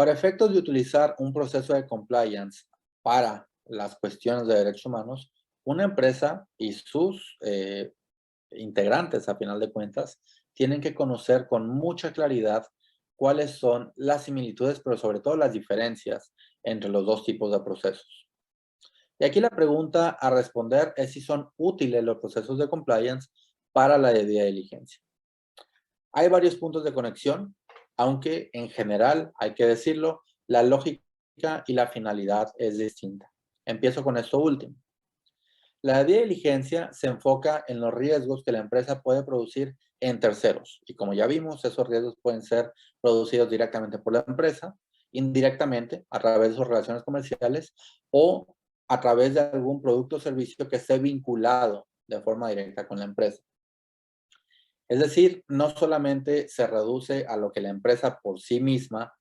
Para efectos de utilizar un proceso de compliance para las cuestiones de derechos humanos, una empresa y sus integrantes, a final de cuentas, tienen que conocer con mucha claridad cuáles son las similitudes, pero sobre todo las diferencias entre los dos tipos de procesos. Y aquí la pregunta a responder es si son útiles los procesos de compliance para la debida diligencia. Hay varios puntos de conexión, aunque en general, hay que decirlo, la lógica y la finalidad es distinta. Empiezo con esto último. La debida diligencia se enfoca en los riesgos que la empresa puede producir en terceros. Y como ya vimos, esos riesgos pueden ser producidos directamente por la empresa, indirectamente a través de sus relaciones comerciales o a través de algún producto o servicio que esté vinculado de forma directa con la empresa. Es decir, no solamente se reduce a lo que la empresa por sí misma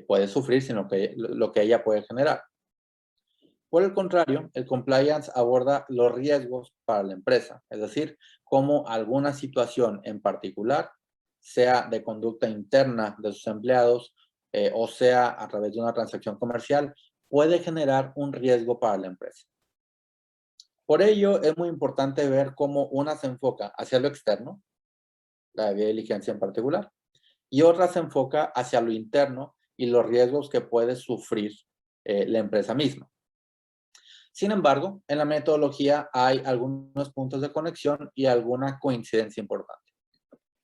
puede sufrir, sino que lo que ella puede generar. Por el contrario, el compliance aborda los riesgos para la empresa, es decir, cómo alguna situación en particular, sea de conducta interna de sus empleados o sea a través de una transacción comercial, puede generar un riesgo para la empresa. Por ello, es muy importante ver cómo una se enfoca hacia lo externo, la debida diligencia en particular, y otra se enfoca hacia lo interno y los riesgos que puede sufrir la empresa misma. Sin embargo, en la metodología hay algunos puntos de conexión y alguna coincidencia importante.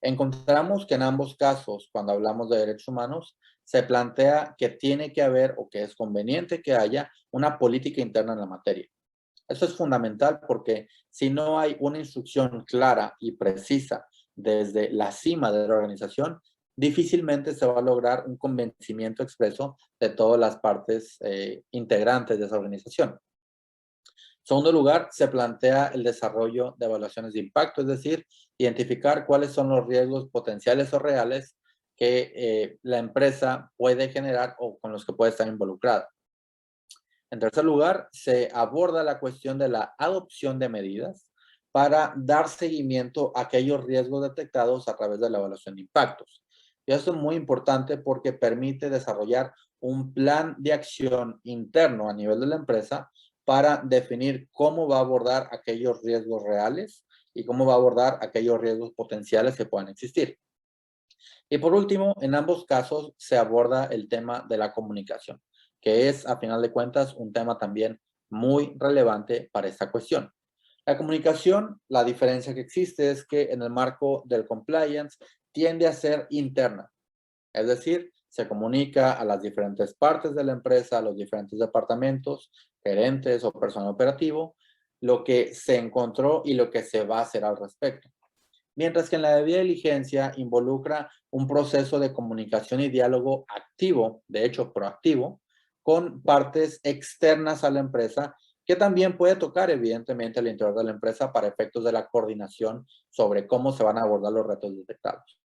Encontramos que en ambos casos, cuando hablamos de derechos humanos, se plantea que tiene que haber o que es conveniente que haya una política interna en la materia. Eso es fundamental porque si no hay una instrucción clara y precisa desde la cima de la organización, difícilmente se va a lograr un convencimiento expreso de todas las partes integrantes de esa organización. En segundo lugar, se plantea el desarrollo de evaluaciones de impacto, es decir, identificar cuáles son los riesgos potenciales o reales que la empresa puede generar o con los que puede estar involucrada. En tercer lugar, se aborda la cuestión de la adopción de medidas para dar seguimiento a aquellos riesgos detectados a través de la evaluación de impactos. Y esto es muy importante porque permite desarrollar un plan de acción interno a nivel de la empresa para definir cómo va a abordar aquellos riesgos reales y cómo va a abordar aquellos riesgos potenciales que puedan existir. Y por último, en ambos casos se aborda el tema de la comunicación, que es, a final de cuentas, un tema también muy relevante para esta cuestión. La comunicación, la diferencia que existe es que en el marco del compliance tiende a ser interna, es decir, se comunica a las diferentes partes de la empresa, a los diferentes departamentos, gerentes o personal operativo, lo que se encontró y lo que se va a hacer al respecto. Mientras que en la debida diligencia involucra un proceso de comunicación y diálogo activo, de hecho proactivo, con partes externas a la empresa que también puede tocar evidentemente al interior de la empresa para efectos de la coordinación sobre cómo se van a abordar los retos detectados.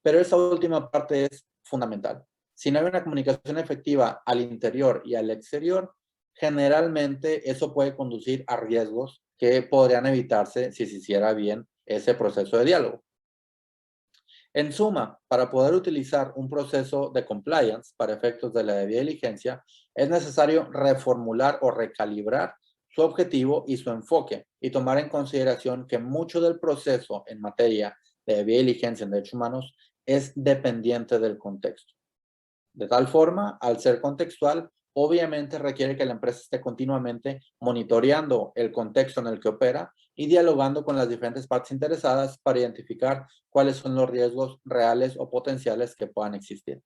Pero esa última parte es fundamental. Si no hay una comunicación efectiva al interior y al exterior, generalmente eso puede conducir a riesgos que podrían evitarse si se hiciera bien ese proceso de diálogo. En suma, para poder utilizar un proceso de compliance para efectos de la debida diligencia, es necesario reformular o recalibrar su objetivo y su enfoque y tomar en consideración que mucho del proceso en materia de debida diligencia en derechos humanos es dependiente del contexto. De tal forma, al ser contextual, obviamente requiere que la empresa esté continuamente monitoreando el contexto en el que opera y dialogando con las diferentes partes interesadas para identificar cuáles son los riesgos reales o potenciales que puedan existir.